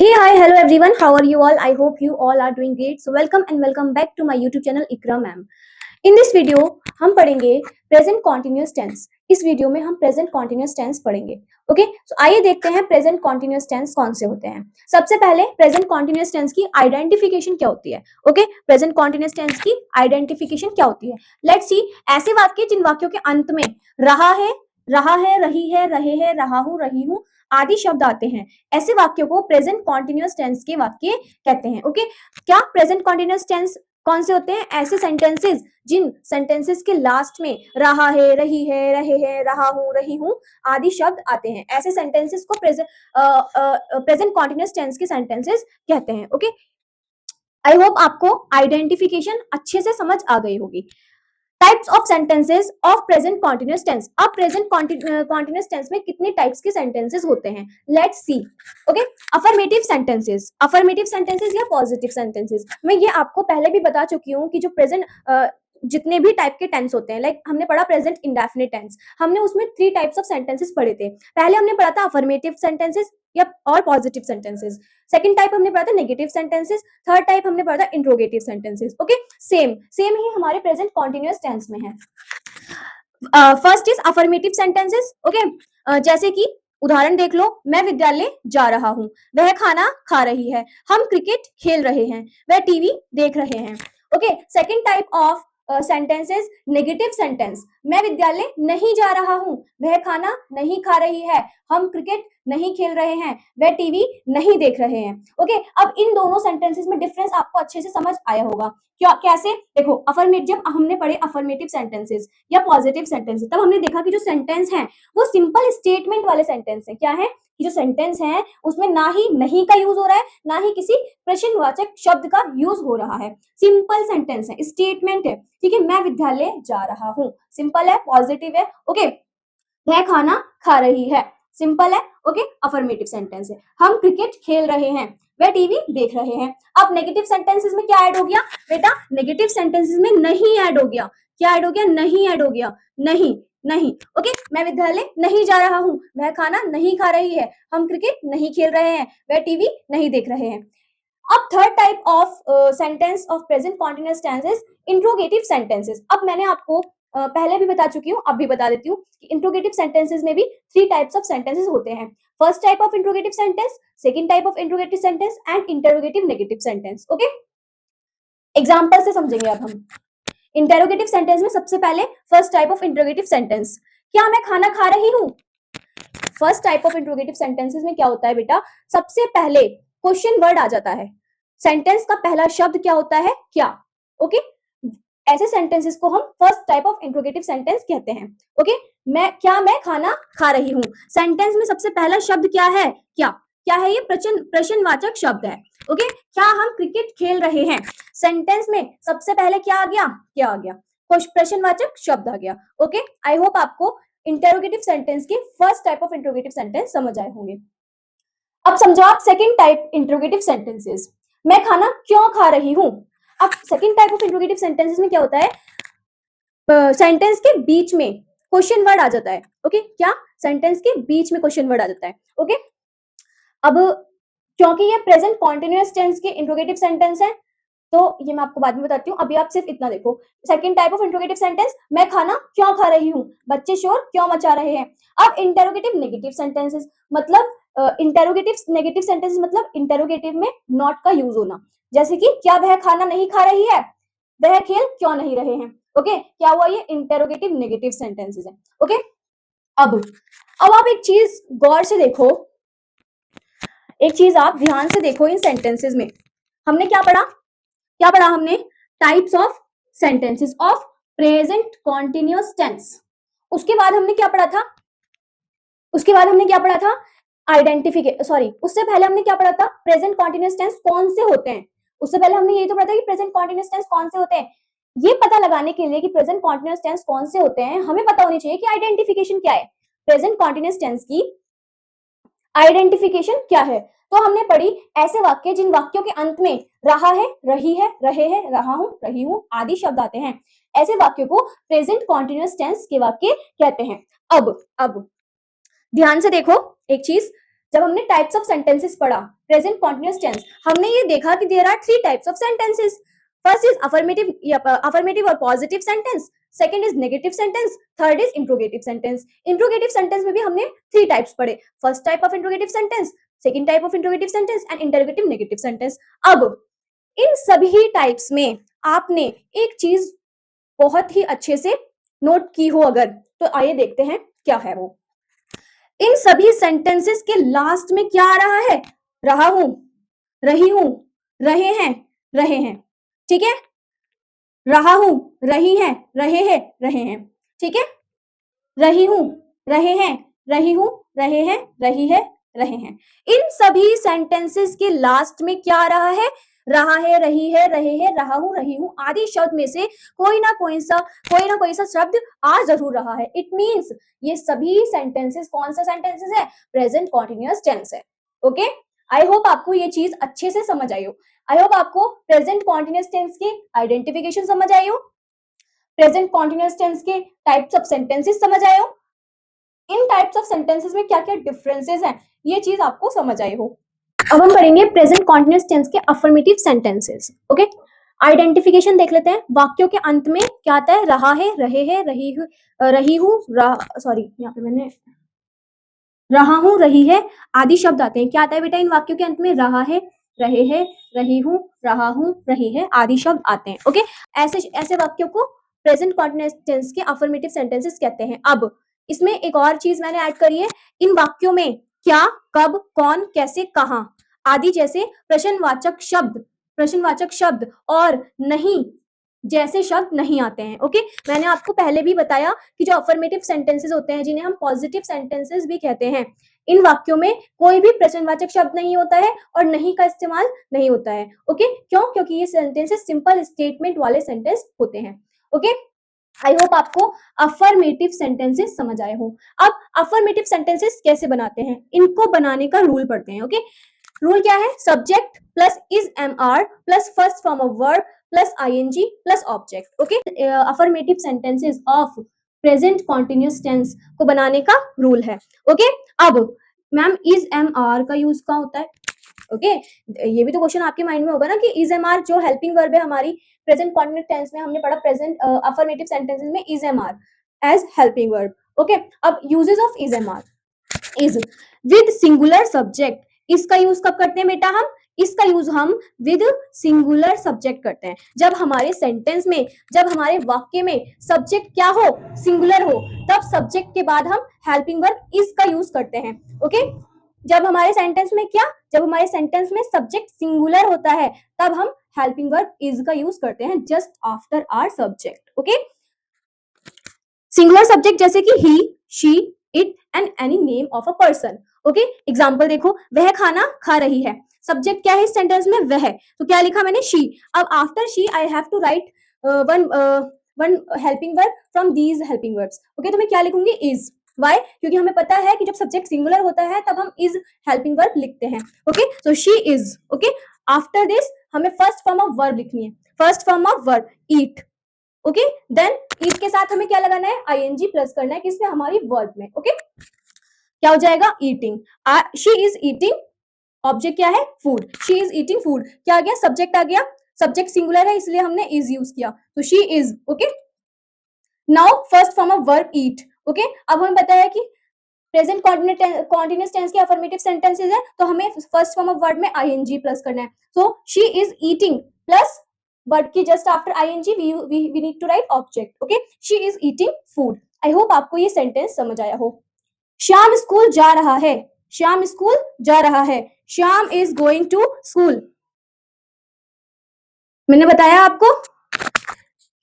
Hey, hi, hello everyone. How are you all? I hope you all are doing great. So welcome back to my YouTube channel Ikra Ma'am. In this video हम पढ़ेंगे present continuous tense. इस video में हम present continuous tense पढ़ेंगे. Okay, तो आइए देखते हैं प्रेजेंट कॉन्टिन्यूअस टेंस कौन से होते हैं. सबसे पहले प्रेजेंट कॉन्टिन्यूअस टेंस की आइडेंटिफिकेशन क्या होती है. ओके, प्रेजेंट कॉन्टिन्यूअस टेंस की आइडेंटिफिकेशन क्या होती है. Let's see. ऐसे वाक्य जिन वाक्यों के अंत में रहा है, रही है, रहे हैं, रहा हूं, रही हूं आदि शब्द आते हैं, ऐसे वाक्यों को प्रेजेंट कॉन्टिन्यूअस टेंस के वाक्य कहते हैं. ओके, क्या प्रेजेंट कॉन्टिन्यूअस टेंस कौन से होते हैं? ऐसे सेंटेंसेस जिन सेंटेंसेस के लास्ट में रहा है, रही है, रहे हैं, रहा हूं, रही हूं आदि शब्द आते हैं, ऐसे सेंटेंसेस को प्रेजेंट कॉन्टिन्यूअस टेंस के सेंटेंसेस कहते हैं. ओके, आई होप आपको आइडेंटिफिकेशन अच्छे से समझ आ गई होगी. Types of sentences of present continuous tense. अब प्रेजेंट कॉन्टिन्यूअस टेंस में कितने टाइप्स के सेंटेंसेस होते हैं? Let's see. Okay, affirmative sentences या पॉजिटिव सेंटेंसेस. मैं ये आपको पहले भी बता चुकी हूँ कि जो प्रेजेंट जितने भी टाइप के टेंस होते हैं, लाइक हमने पढ़ा प्रेजेंट इंडेफिनिट टेंस, हमने उसमें 3 टाइप्स ऑफ सेंटेंसेस पढ़े थे. पहले हमने पढ़ा था अफर्मेटिव सेंटेंसेस या और पॉजिटिव सेंटेंसेस. सेकंड टाइप हमने पढ़ा था नेगेटिव सेंटेंसेस. थर्ड टाइप हमने पढ़ा था इंट्रोगेटिव सेंटेंसेस. ओके, सेम ही हमारे प्रेजेंट कॉन्टिन्यूअस टेंस में है. First is affirmative sentences. Okay, जैसे कि उदाहरण देख लो. मैं विद्यालय जा रहा हूँ, वह खाना खा रही है, हम क्रिकेट खेल रहे हैं, वह टीवी देख रहे हैं. Okay, second type of sentences negative sentence. मैं विद्यालय नहीं जा रहा हूँ, वह खाना नहीं खा रही है, हम क्रिकेट नहीं खेल रहे हैं, वह टीवी नहीं देख रहे हैं. ओके, अब इन दोनों सेंटेंसेस में डिफरेंस आपको अच्छे से समझ आया होगा. क्या कैसे? देखो, अफर्मेटिव, जब हमने पढ़े अफर्मेटिव सेंटेंसेस या पॉजिटिव सेंटेंसेस, तब हमने देखा कि जो सेंटेंस हैं वो सिंपल स्टेटमेंट वाले सेंटेंस हैं. क्या है कि जो सेंटेंस है उसमें ना ही नहीं का यूज हो रहा है, ना ही किसी प्रश्नवाचक शब्द का यूज हो रहा है. सिंपल सेंटेंस है, स्टेटमेंट है. ठीक है, मैं विद्यालय जा रहा हूँ, सिंपल है, पॉजिटिव है. ओके, वह खाना खा रही है, सिंपल है. ओके, अफर्मेटिव सेंटेंस है. हम क्रिकेट खेल रहे हैं, वह टीवी देख रहे हैं. अब नेगेटिव सेंटेंसेस में क्या ऐड हो गया बेटा? नेगेटिव सेंटेंसेस में नहीं ऐड हो गया. क्या ऐड हो गया? नहीं ऐड हो गया. नहीं नहीं. ओके, मैं विद्यालय नहीं जा रहा हूँ, वह खाना नहीं खा रही है, हम क्रिकेट नहीं खेल रहे हैं, वह टीवी नहीं देख रहे हैं. अब third type of sentence of present continuous tenses, interrogative sentences. अब मैंने आपको पहले भी बता चुकी हूँ, अब भी बता देती हूँ कि इंट्रोगेटिव सेंटेंसेस में भी 3 टाइप्स ऑफ सेंटेंसेस होते हैं. First type of interrogative sentence, second type of interrogative sentence and interrogative negative sentence. Okay, example से समझेंगे अब हम. इंटरोगेटिव सेंटेंस में सबसे पहले first type of interrogative sentence, क्या मैं खाना खा रही हूँ? First type of interrogative sentences में क्या होता है बेटा? सबसे पहले क्वेश्चन वर्ड आ जाता है. सेंटेंस का पहला शब्द क्या होता है? क्या. ओके, ऐसे सेंटेंसेस को हम first type of interrogative sentence कहते हैं. ओके, मैं खाना खा रही हूँ. सेंटेंस में सबसे पहला शब्द क्या है? क्या. क्या है ये? प्रश्नवाचक शब्द है. ओके, क्या हम क्रिकेट खेल रहे हैं? सेंटेंस में सबसे पहले क्या आ गया? क्या आ गया? प्रश्नवाचक शब्द आ गया. ओके, आई होप आपको इंटरोगेटिव सेंटेंस के first type of interrogative sentence समझ आए होंगे. अब समझो आप सेकंड टाइप इंट्रोगेटिव सेंटेंसेस. मैं खाना क्यों खा रही हूँ? अब second type of interrogative sentences में क्या होता है? सेंटेंस के बीच में क्वेश्चन वर्ड आ जाता है. ओके, क्या? सेंटेंस के बीच में क्वेश्चन वर्ड आ जाता है. ओके, अब क्योंकि ये प्रेजेंट कॉन्टिन्यूअस टेंस के इंट्रोगेटिव सेंटेंस है, तो ये मैं आपको बाद में बताती हूँ. अभी आप सिर्फ इतना देखो. Second type of interrogative sentence, मैं खाना क्यों खा रही हूँ, बच्चे शोर क्यों मचा रहे हैं. अब इंटरोगेटिव नेगेटिव सेंटेंसेस मतलब इंटरोगेटिव नेगेटिव सेंटेंसेस मतलब इंटरोगेटिव में नॉट का यूज होना. जैसे कि क्या वह खाना नहीं खा रही है, वह खेल क्यों नहीं रहे हैं. ओके, क्या हुआ? ये इंटरोगेटिव नेगेटिव सेंटेंसेस है. ओके, अब आप एक चीज गौर से देखो, एक चीज आप ध्यान से देखो. इन सेंटेंसेस में हमने क्या पढ़ा? क्या पढ़ा हमने? Types of sentences of present continuous tense. उसके बाद हमने क्या पढ़ा था? उससे पहले हमने क्या पढ़ा था? प्रेजेंट कॉन्टिन्यूअस टेंस कौन से होते हैं. उससे पहले हमने यही तो पढ़ा था कि प्रेजेंट कॉन्टिन्यूअस टेंस कौन से होते हैं. ये पता लगाने के लिए कि प्रेजेंट कॉन्टिन्यूअस टेंस कौन से होते हैं, हमें पता होनी चाहिए कि आइडेंटिफिकेशन क्या है. प्रेजेंट कॉन्टिन्यूअस टेंस की आइडेंटिफिकेशन क्या है? तो हमने पढ़ी ऐसे वाक्य जिन वाक्यों के अंत में रहा है, रही है, रहे हैं, रहा हूं, रही हूं आदि शब्द आते हैं, ऐसे वाक्यों को प्रेजेंट कॉन्टिन्यूअस टेंस के वाक्य कहते हैं. अब ध्यान से देखो एक चीज. जब हमने टाइप्स ऑफ सेंटेंसेस पढ़ा प्रेजेंट कॉन्टिन्यूअस टेंस, हमने ये देखा कि there are 3 types of sentences. First is affirmative और positive sentence, second is negative sentence, third is interrogative sentence. Interrogative sentence में भी हमने 3 टाइप्स पढ़े, first type of interrogative sentence, second type of interrogative sentence and interrogative negative sentence. अब इन सभी types में आपने एक चीज बहुत ही अच्छे से नोट की हो अगर, तो आइए देखते हैं क्या है वो। इन सभी सेंटेंसेस के लास्ट में क्या आ रहा है? रहा हूं, रही हूं, रहे हैं, रहे हैं। ठीक है, रहा हूं, रही हैं, रहे हैं, रहे हैं। ठीक है, रही हूं, रहे हैं, रही हूं, रहे हैं, रही है, रहे हैं। इन सभी सेंटेंसेस के लास्ट में क्या आ रहा है? रहा है, रही है, रहे हैं, रहा हूं, रही हूं आदि शब्द में से कोई ना कोई सा शब्द आ जरूर रहा है। इट मींस ये सभी सेंटेंसेस कौन सा सेंटेंसेस है? प्रेजेंट कॉन्टिन्यूअस टेंस है। ओके, आई होप आपको ये चीज अच्छे से समझ आई हो। आई होप आपको प्रेजेंट कॉन्टिन्यूअस टेंस की आइडेंटिफिकेशन समझ आई हो, प्रेजेंट कॉन्टिन्यूअस टेंस के टाइप्स ऑफ सेंटेंसेस समझ आए हो, इन टाइप्स ऑफ सेंटेंसेस में क्या क्या डिफरेंसेस हैं ये चीज आपको समझ आई हो। अब हम पढ़ेंगे प्रेजेंट कॉन्टिन्यूअस टेंस के अफर्मेटिव सेंटेंसेस। ओके, आइडेंटिफिकेशन देख लेते हैं। वाक्यों के अंत में क्या आता है? रहा है, रहे हैं, रही हूँ, सॉरी यहाँ पे मैंने रहा हूं, रही है आदि शब्द आते हैं। क्या आता है बेटा इन वाक्यों के अंत में? रहा है, रहे हैं, रही हूं, रहा हूं, रही है आदि शब्द आते हैं। ओके, ऐसे वाक्यों को प्रेजेंट कॉन्टिन्यूअस टेंस के अफर्मेटिव सेंटेंसेस कहते हैं। अब इसमें एक और चीज मैंने ऐड करी है, इन वाक्यों में क्या, कब, कौन, कैसे, कहां आदि जैसे प्रश्नवाचक शब्द और नहीं जैसे शब्द नहीं आते हैं। ओके, मैंने आपको पहले भी बताया कि जो अफर्मेटिव सेंटेंसेस होते हैं जिन्हें हम पॉजिटिव सेंटेंसेस भी कहते हैं, इन वाक्यों में कोई भी प्रश्नवाचक शब्द नहीं होता है और नहीं का इस्तेमाल नहीं होता है। ओके, क्यों? क्योंकि ये सेंटेंसेस सिंपल स्टेटमेंट वाले सेंटेंस होते हैं। ओके, आई होप आपको अफर्मेटिव सेंटेंसेस समझ आए हो। अब अफर्मेटिव सेंटेंसेस कैसे बनाते हैं, इनको बनाने का रूल पढ़ते हैं। ओके, रूल क्या है? Subject plus is am are plus first form of verb plus ING plus object. Okay, affirmative sentences of present continuous tense को बनाने का रूल है। ओके, अब मैम इज एम आर का यूज कहाँ होता है? ओके, ये भी तो क्वेश्चन आपके माइंड में होगा ना कि इज एम आर जो हेल्पिंग वर्ब है हमारी प्रेजेंट कॉन्टिन्यूअस टेंस में, हमने पढ़ा प्रेजेंट अफर्मेटिव सेंटेंसेस में is am are as helping verb. Okay, अब uses of is am are is with singular subject. इसका यूज कब करते हैं बेटा? हम इसका यूज हम विद सिंगुलर सब्जेक्ट करते हैं जब हमारे सेंटेंस में, जब हमारे वाक्य में सब्जेक्ट क्या हो? सिंगुलर हो, तब सब्जेक्ट के बाद हम हेल्पिंग वर्ब इज का यूज करते हैं। ओके, जब हमारे सेंटेंस में क्या, जब हमारे सेंटेंस में सब्जेक्ट सिंगुलर होता है तब हम हेल्पिंग वर्ब इज का यूज करते हैं just after our subject. Okay, singular subject जैसे कि he, she, it and any name of a person. Okay, example देखो, वह खाना खा रही है। सब्जेक्ट क्या है इस सेंटेंस में? वह। तो क्या लिखा मैंने? शी। अब after she I have to write one helping verb from these helping verbs. Okay, तो मैं क्या लिखूंगी? इज। वाई? क्योंकि हमें पता है कि जब सब्जेक्ट सिंगुलर होता है तब हम इज हेल्पिंग वर्ब लिखते हैं। Okay, so she is. Okay, after this हमें फर्स्ट फॉर्म ऑफ वर्ब लिखनी है। First form of verb eat. Okay, then eat के साथ हमें क्या लगाना है? आईएनजी प्लस करना है किसमें? हमारी वर्ब में। ओके, क्या हो जाएगा? Eating. She is eating, object क्या है? Food. She is eating food, क्या आ गया? सब्जेक्ट आ गया। सब्जेक्ट सिंगुलर है इसलिए हमने इज यूज किया, तो she is. Okay, now first form of verb eat. Okay, अब हमें पता है कि प्रेजेंट कॉन्टिन्यूअस टेंस के अफर्मेटिव सेंटेंसेस है तो हमें फर्स्ट फॉर्म ऑफ वर्ब में आईएनजी प्लस करना है। So she is eating plus verb की just after ING we need to write object. Okay, she is eating food. I hope आपको ये सेंटेंस समझ आया हो। श्याम स्कूल जा रहा है। श्याम स्कूल जा रहा है। Shyam is going to school. मैंने बताया आपको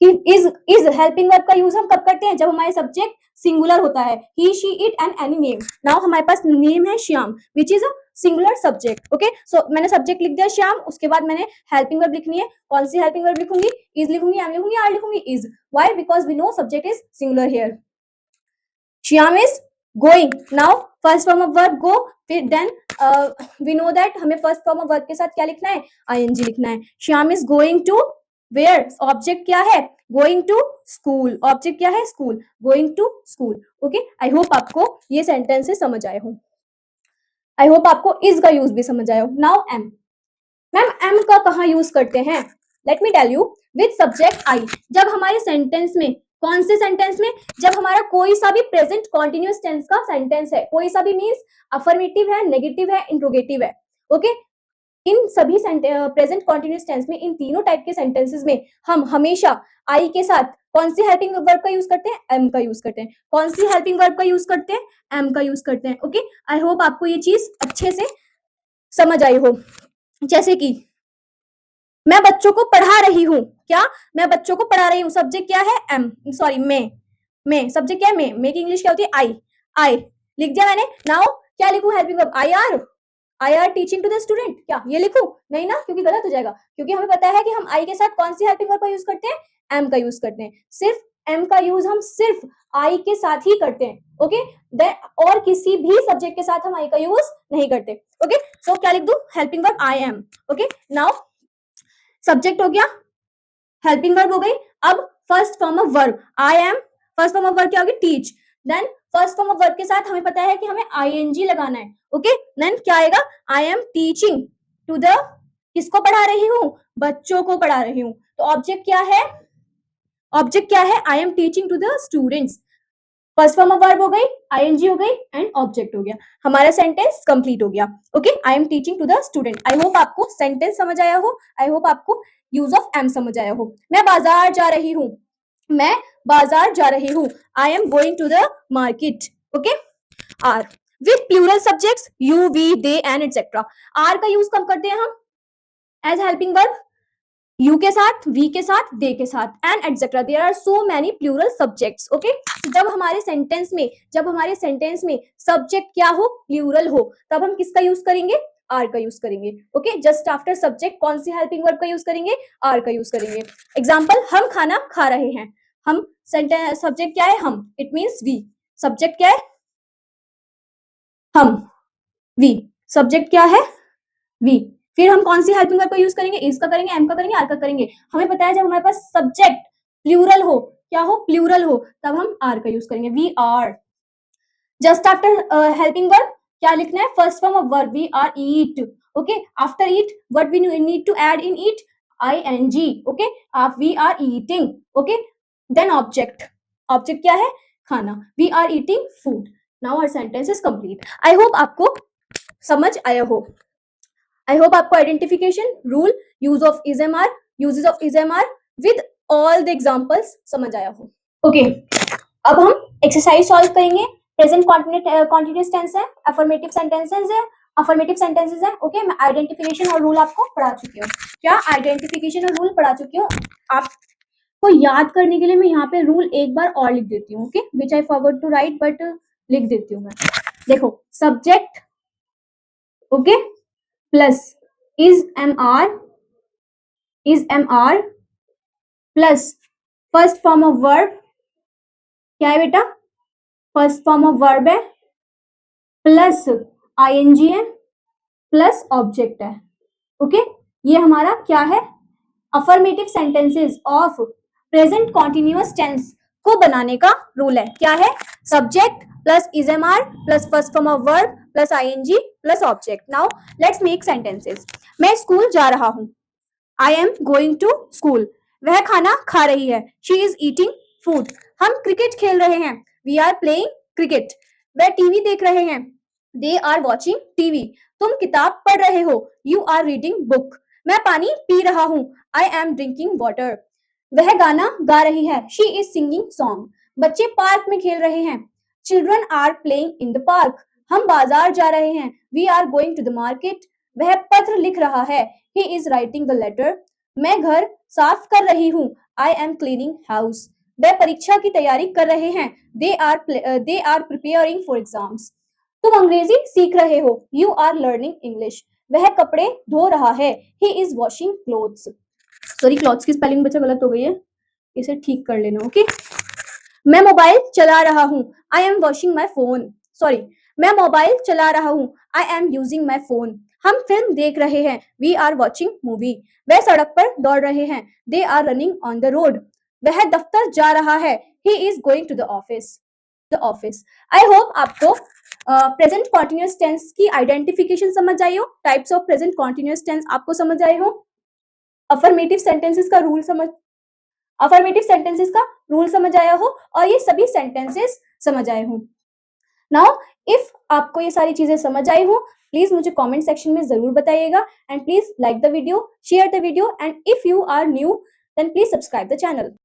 कि इज हेल्पिंग वर्ब का यूज हम कब करते हैं? जब हमारे सब्जेक्ट सिंगुलर होता है। He, she, it and any name. Now हमारे पास नेम है Shyam which is a singular subject. Okay, so मैंने सब्जेक्ट लिख दिया श्याम, उसके बाद मैंने हेल्पिंग वर्ब लिखनी है। कौन सी हेल्पिंग वर्ब लिखूंगी? इज लिखूंगी, एम लिखूंगी, आर लिखूंगी? Is. Why? Because we know subject is singular here. Shyam is going. Now first form of verb go, फिर देन वी नो दैट हमें फर्स्ट फॉर्म ऑफ वर्ब के साथ क्या लिखना है? आईएनजी लिखना है। Shyam is going to where, object क्या है? गोइंग टू स्कूल, ऑब्जेक्ट क्या है? School, going to school. Okay, I hope आपको ये सेंटेंसेस समझ आए हो। आई होप आपको इज का यूज भी समझ आया हो। नाउ एम, मैम एम का कहाँ यूज करते हैं? Let me tell you, with subject I. जब हमारे सेंटेंस में, कौन से सेंटेंस में? जब हमारा कोई सा भी प्रेजेंट कॉन्टिन्यूअस टेंस का सेंटेंस है, कोई सा भी मीन्स अफर्मेटिव है, नेगेटिव है, इंट्रोगेटिव है, ओके। इन सभी प्रेजेंट कॉन्टिन्यूअस टेंस में, इन तीनों टाइप के सेंटेंसेस में हम हमेशा आई के साथ कौन सी हेल्पिंग वर्ब का यूज करते हैं? एम का यूज करते हैं। कौन सी हेल्पिंग वर्ब का यूज करते हैं? एम का यूज करते हैं, ओके। आई होप आपको ये चीज अच्छे से समझ आई हो। जैसे कि मैं बच्चों को पढ़ा रही हूँ, क्या? मैं बच्चों को पढ़ा रही हूँ, सब्जेक्ट क्या है? एम, सॉरी मैं सब्जेक्ट क्या है? मैं की इंग्लिश क्या होती है? आई लिख दिया मैंने। नाउ क्या लिखूं helping verb? I are teaching to the student, क्या ये लिखूं? नहीं ना, क्योंकि गलत हो जाएगा, क्योंकि हमें पता है कि हम आई के साथ कौन सी हेल्पिंग वर्ब का यूज करते हैं? एम का यूज करते हैं। सिर्फ एम का यूज हम सिर्फ आई के साथ ही करते हैं, ओके। और किसी भी सब्जेक्ट के साथ हम आई का यूज नहीं करते, ओके। सो क्या लिख दूं? Helping verb I am, okay. Now subject हो गया, हेल्पिंग वर्ब हो गई। अब first form of verb I am, first form of verb क्या होगी? Teach. Then first form of verb के साथ हमें पता है कि हमें आईएनजी लगाना है, ओके। देन क्या आएगा? I am teaching to the, किसको पढ़ा रही हूं? बच्चों को पढ़ा रही हूं। तो ऑब्जेक्ट क्या है? ऑब्जेक्ट क्या है? I am teaching to the students. First form of verb हो गई, आईएनजी हो गई एंड ऑब्जेक्ट हो गया, हमारा सेंटेंस कंप्लीट हो गया, okay. I am teaching to the student. I hope आपको सेंटेंस समझ आया हो, आई होप आपको यूज ऑफ एम समझ आया हो। मैं बाजार जा रही हूँ, मैं बाजार जा रही हूँ, I am going to the market, okay. Are, with plural subjects you, we, they and etcetera. Are का यूज कब करते हैं हम? एज हेल्पिंग वर्ब यू के साथ, वी के साथ, दे के साथ and etcetera. There are so many plural subjects, okay. जब हमारे सेंटेंस में सब्जेक्ट क्या हो? प्लूरल हो, तब हम किसका यूज करेंगे? आर का यूज करेंगे, ओके। जस्ट आफ्टर सब्जेक्ट कौन सी हेल्पिंग वर्ब का यूज करेंगे? आर का यूज करेंगे। एग्जाम्पल, हम खाना खा रहे हैं, हम सब्जेक्ट क्या है? हम, इट मीन्स वी। सब्जेक्ट क्या है? हम, वी। सब्जेक्ट क्या है? वी। फिर हम कौन सी हेल्पिंग वर्ब का यूज करेंगे? इज का करेंगे, एम का करेंगे, आर का करेंगे। हमें पता है जब हमारे पास सब्जेक्ट प्लूरल हो, क्या हो? प्लूरल हो, तब हम आर का यूज करेंगे, we are. Just after helping verb क्या लिखना है? First form of verb we are eat, okay. After eat what we need to add in eat? ING, okay. We are eating, okay. Then object, object क्या है? खाना, we are eating food. Now our sentence is complete. I hope आपको समझ आया हो। I hope आपको identification, rule, use of is am are, uses of is am are with all the examples समझ आया हो, ओके। अब हम एक्सरसाइज सॉल्व करेंगे। प्रेजेंट कॉन्टिन्यूअस टेंस है, अफर्मेटिव सेंटेंसेस है, ओके। मैं आइडेंटिफिकेशन और रूल आपको पढ़ा चुकी हूँ। क्या आइडेंटिफिकेशन और रूल पढ़ा चुकी हूँ? आपको याद करने के लिए मैं यहाँ पे रूल एक बार और लिख देती हूँ, okay, which I forgot to write, but लिख देती हूँ मैं। देखो, subject, okay, plus is am are plus first form of verb, क्या है बेटा? फर्स्ट फॉर्म ऑफ वर्ब है, प्लस आईएनजी है, प्लस ऑब्जेक्ट है, ओके। ये हमारा क्या है? Affirmative sentences of present continuous tense को बनाने का रूल है। क्या है? Subject plus is am are plus first form of verb plus ING plus object. Now let's make sentences. मैं स्कूल जा रहा हूं, I am going to school. वह खाना खा रही है, शी इज ईटिंग फूड। हम क्रिकेट खेल रहे हैं, वी आर प्लेइंग क्रिकेट। वह टीवी देख रहे हैं, दे आर वॉचिंग टीवी। तुम किताब पढ़ रहे हो, यू आर रीडिंग बुक। मैं पानी पी रहा हूं, आई एम ड्रिंकिंग वाटर। वह गाना गा रही है, शी इज सिंगिंग सॉन्ग। बच्चे पार्क में खेल रहे हैं, children are playing in the park. हम बाजार जा रहे हैं, we are going to the market. वह पत्र लिख रहा है, he is writing the letter. मैं घर साफ कर रही हूँ, आई एम क्लीनिंग हाउस। वह परीक्षा की तैयारी कर रहे हैं, they are preparing for exams. तुम अंग्रेजी सीख रहे हो, यू आर लर्निंग इंग्लिश। वह कपड़े धो रहा है, he is washing clothes. Sorry, clothes की स्पेलिंग बच्चा गलत हो गई है, इसे ठीक कर लेना, ओके। मैं मोबाइल चला रहा हूँ, I M washing my phone. Sorry, मैं मोबाइल चला रहा हूँ, I am using my phone. हम फिल्म देख रहे हैं, वी आर वॉचिंग मूवी। वह सड़क पर दौड़ रहे हैं, they are running on the road. वह दफ्तर जा रहा है, he is going to the office. The office. I hope आपको प्रेजेंट कॉन्टिन्यूअस टेंस की आइडेंटिफिकेशन समझ आई हो, types of present continuous tense आपको समझ आए हो, अफर्मेटिव सेंटेंसेस का रूल समझ आया हो और ये सभी सेंटेंसेस समझ आए हो। नाउ इफ आपको ये सारी चीजें समझ आई हो, प्लीज मुझे कमेंट सेक्शन में जरूर बताइएगा and please like the video, share the video and if you are new then please subscribe the channel.